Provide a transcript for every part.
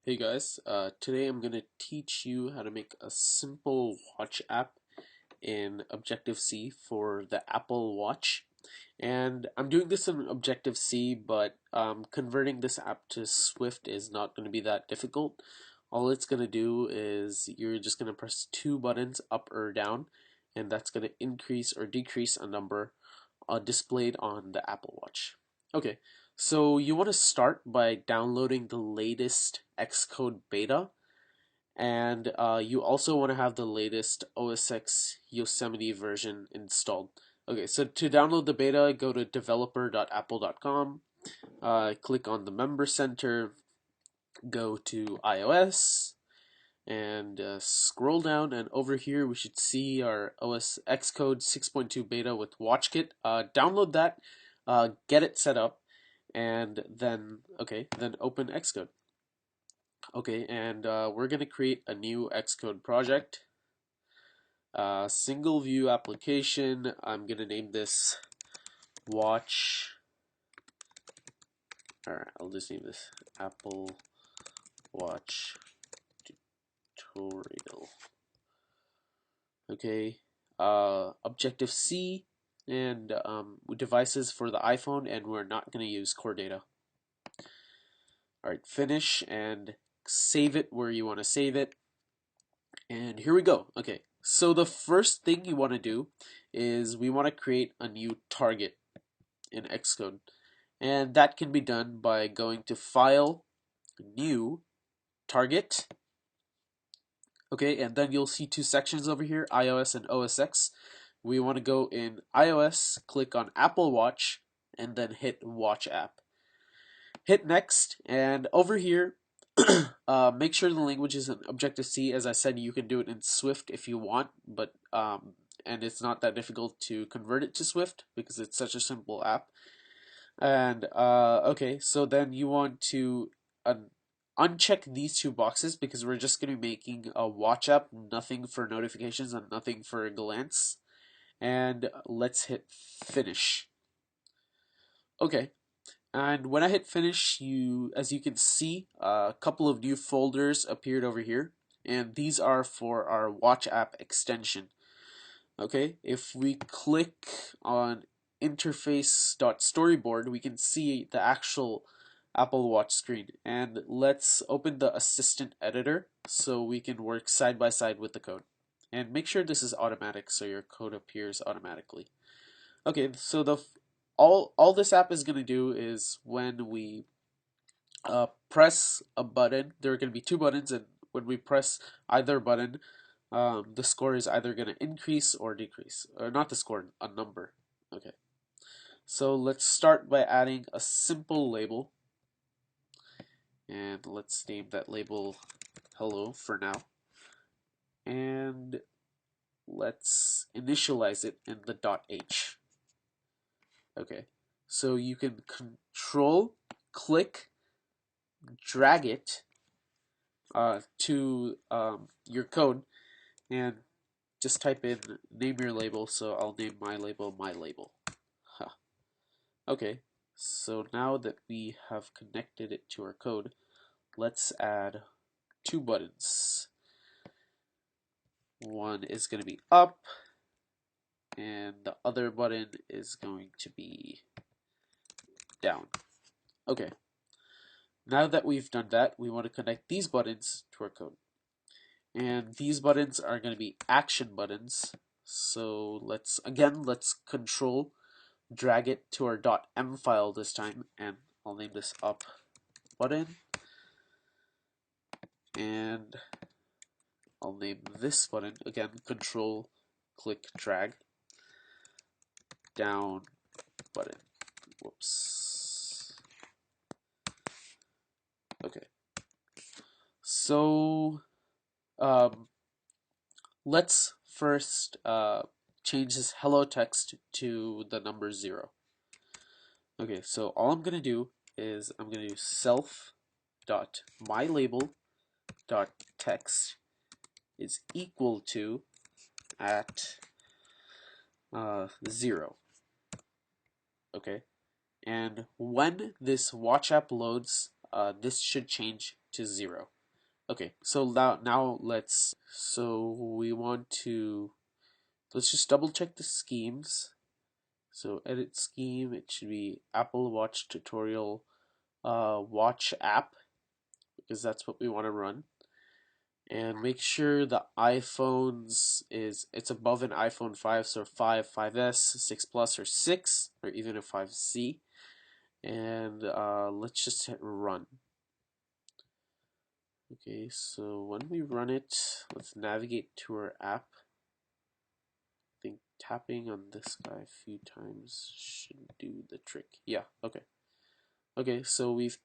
Hey guys, today I'm going to teach you how to make a simple watch app in Objective-C for the Apple Watch. And I'm doing this in Objective-C, but converting this app to Swift is not going to be that difficult. All it's going to do is you're just going to press two buttons up or down, and that's going to increase or decrease a number displayed on the Apple Watch. Okay, so you want to start by downloading the latest Xcode beta, and you also want to have the latest OS X Yosemite version installed. Okay, so to download the beta, go to developer.apple.com, click on the Member Center, go to iOS, and scroll down, and over here we should see our OS Xcode 6.2 beta with WatchKit. Download that, get it set up, and then open Xcode. Okay, and we're gonna create a new Xcode project, single view application. I'm gonna name this Watch. Alright, I'll just name this Apple Watch Tutorial. Okay, Objective-C and devices for the iPhone, and we're not going to use core data. Alright, finish and save it where you want to save it. And here we go. Okay, so the first thing you want to do is we want to create a new target in Xcode. And that can be done by going to File, New, Target. Okay, and then you'll see two sections over here, iOS and OS X. We want to go in iOS, click on Apple Watch, and then hit Watch App. Hit Next, and over here, make sure the language is in Objective-C. As I said, you can do it in Swift if you want, but and it's not that difficult to convert it to Swift because it's such a simple app. And okay, so then you want to uncheck these two boxes because we're just going to be making a watch app, nothing for notifications and nothing for a glance. And let's hit finish. Okay, and when I hit finish, as you can see, a couple of new folders appeared over here, and these are for our watch app extension. Okay, if we click on interface.storyboard, we can see the actual Apple Watch screen. And let's open the assistant editor so we can work side by side with the code. And make sure this is automatic so your code appears automatically. Okay, so all this app is going to do is when we press a button, there are going to be two buttons, and when we press either button, the score is either going to increase or decrease. Or not the score, a number. Okay. So let's start by adding a simple label. And let's name that label hello for now. And let's initialize it in the .h. Okay. So you can control click, drag it to your code, and just type in name your label. So I'll name my label my label. Huh. Okay, so now that we have connected it to our code, let's add two buttons. One is going to be up, and the other button is going to be down. Okay, now that we've done that, we want to connect these buttons to our code. And these buttons are going to be action buttons. So let's control drag it to our .m file this time, and I'll name this up button, and I'll name this button again control click drag down button. Whoops. Okay, so let's first change this hello text to the number 0. Okay, so all I'm gonna do is I'm gonna do self.mylabel.text is equal to at 0. Okay, and when this watch app loads, this should change to 0. Okay, so now let's let's just double check the schemes. So edit scheme, it should be Apple Watch tutorial watch app, because that's what we want to run. And make sure the it's above an iPhone 5, so 5, 5S, 6 Plus, or 6, or even a 5C. And let's just hit run. Okay, so when we run it, let's navigate to our app. I think tapping on this guy a few times should do the trick. Yeah, okay. Okay, so we've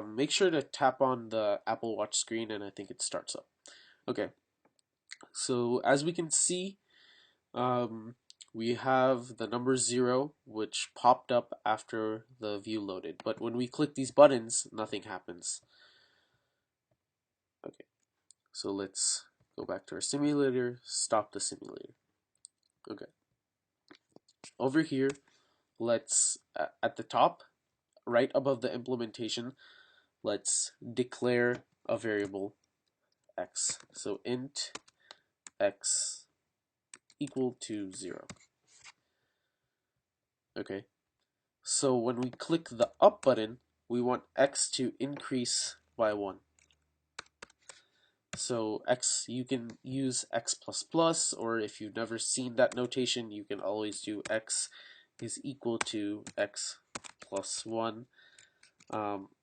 make sure to tap on the Apple Watch screen, and I think it starts up. Okay, so as we can see, we have the number 0, which popped up after the view loaded. But when we click these buttons, nothing happens. Okay, so let's go back to our simulator, stop the simulator. Okay, over here, let's, at the top, right above the implementation, let's declare a variable x. So int x equal to 0. Okay, so when we click the up button, we want x to increase by 1. So x, you can use x++, or if you've never seen that notation, you can always do x is equal to x plus 1.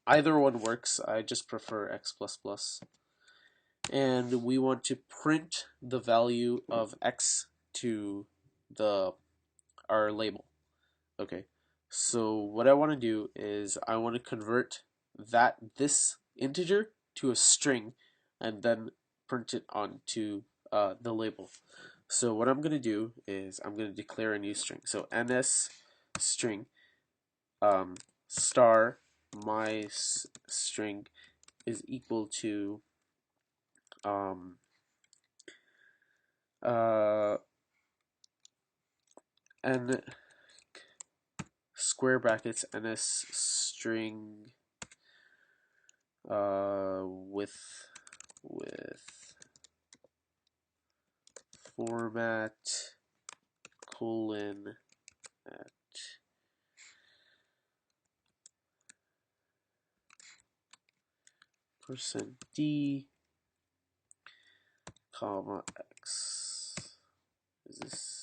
Either one works, I just prefer x++. And we want to print the value of x to our label. Okay, so what I want to do is I want to convert this integer to a string and then print it onto the label. So what I'm going to do is I'm going to declare a new string. So ns string star my string is equal to uh, n square brackets ns string with format colon at %d comma x. Is this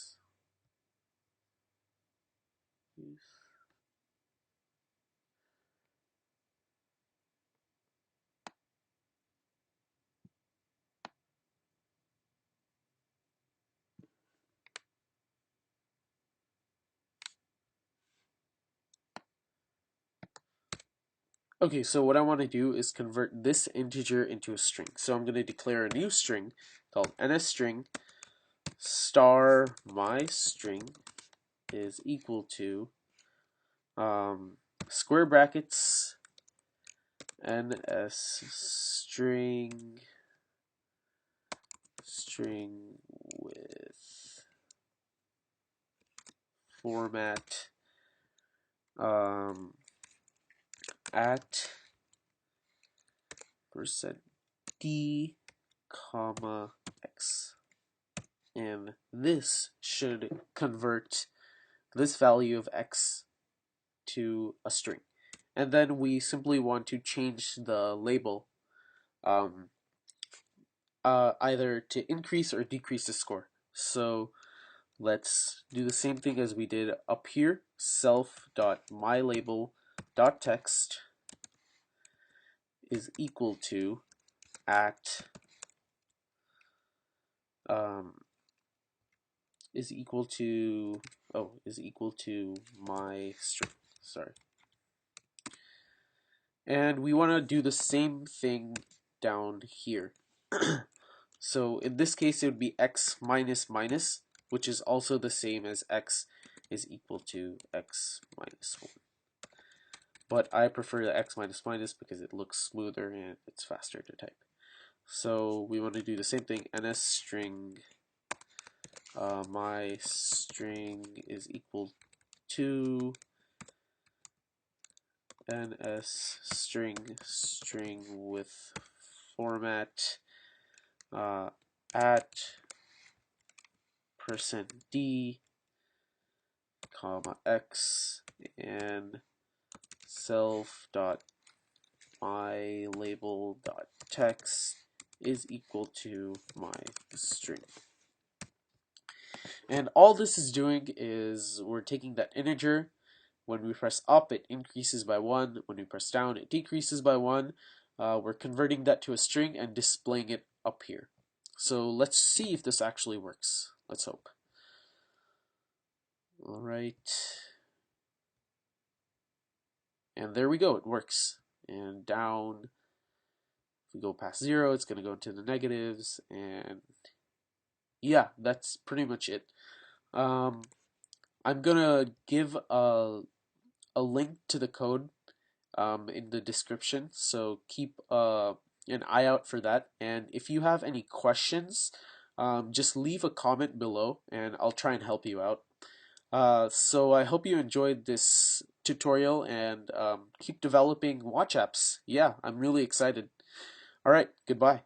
okay, so what I want to do is convert this integer into a string. So I'm going to declare a new string called NSString star my string is equal to square brackets NS string with format at %d comma x, and this should convert this value of x to a string. And then we simply want to change the label either to increase or decrease the score. So let's do the same thing as we did up here. Self.mylabel.text is equal to at is equal to my string. Sorry. And we want to do the same thing down here. So in this case, it would be x minus minus, which is also the same as x is equal to x minus 1. But I prefer the x minus minus because it looks smoother and it's faster to type. So we want to do the same thing. NS string my string is equal to NS string with format at %d, comma x, and self.mylabel.text is equal to my string. And all this is doing is we're taking that integer. When we press up, it increases by 1. When we press down, it decreases by 1. We're converting that to a string and displaying it up here. So let's see if this actually works. Let's hope. All right. And there we go, it works. And down, if we go past 0, it's going to go into the negatives. And yeah, that's pretty much it. I'm going to give a link to the code in the description, so keep an eye out for that. And if you have any questions, just leave a comment below and I'll try and help you out. So I hope you enjoyed this tutorial and keep developing watch apps. Yeah, I'm really excited. All right, goodbye.